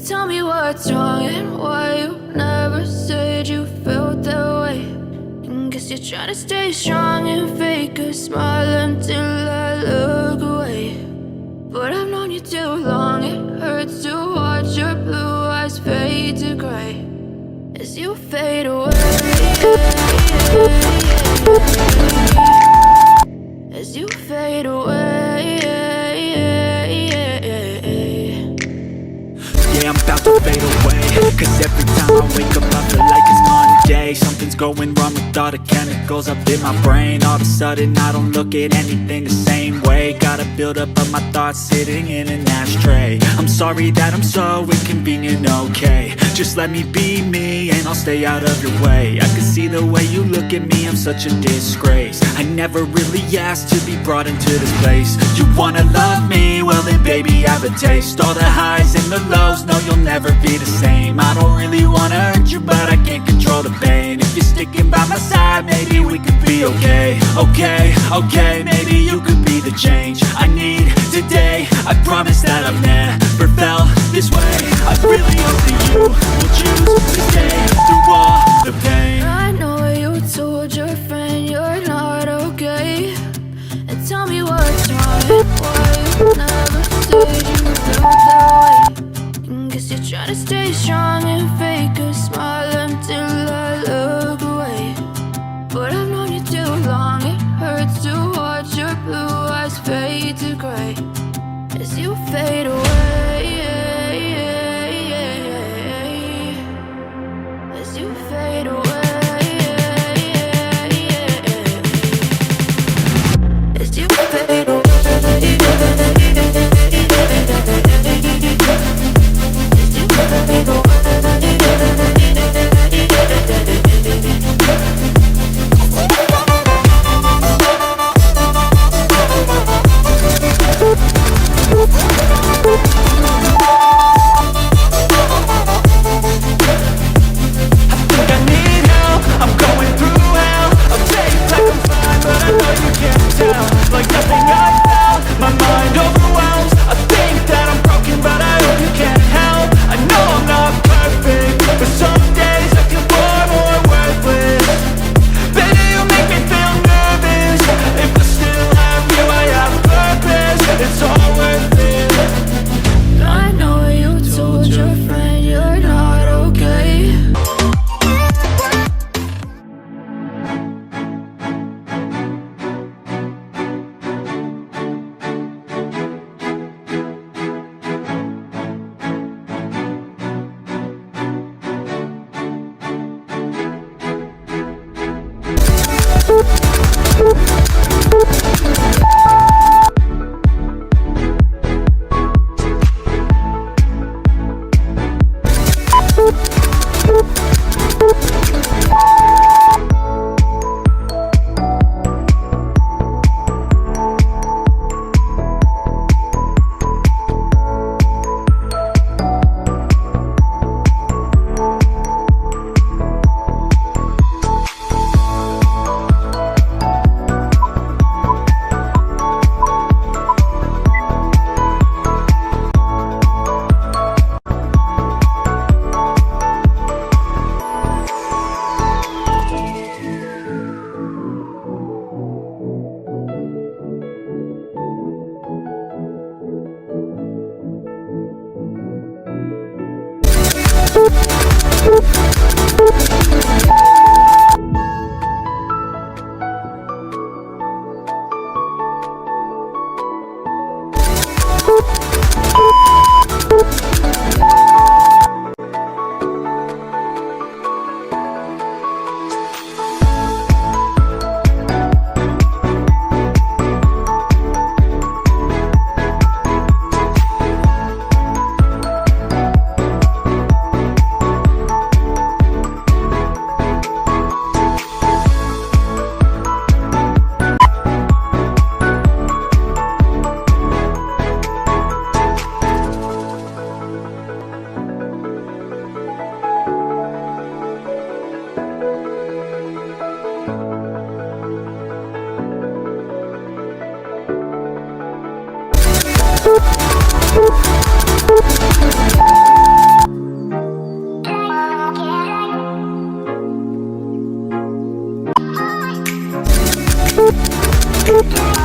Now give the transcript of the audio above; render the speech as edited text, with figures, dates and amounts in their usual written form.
Tell me what's wrong and why you never said you felt that way. And guess you're trying to stay strong and fake a smile until I look away. But I've known you too long, it hurts to watch your blue eyes fade to gray as you fade away. As you fade away. Yeah, I'm about to fade away, cause every time I wake up I feel like it's Monday. Something's going wrong with all the chemicals up in my brain. All of a sudden I don't look at anything the same way. Gotta build up of my thoughts sitting in an ashtray. I'm sorry that I'm so inconvenient, okay. Just let me be me and I'll stay out of your way. I can see the way you look at me, I'm such a disgrace. I never really asked to be brought into this place. You wanna love me? Well then baby have a taste. All the highs and the lows, no you'll never be the same. I don't really wanna hurt you but I can't control the pain. If you're sticking by my side, maybe we could be okay. Okay, maybe you could be the change I need today. I promise that I've never felt this way. I really hope that you will choose to stay through all the pain. I know you told your friend you're not okay, and tell me what's wrong and why you never said you felt that way. And guess you're trying to stay strong and fake a smile until I look away. But I've known you too long, it hurts to watch your blue eyes fade to gray as you fade away. As you fade away. As you fade away. Why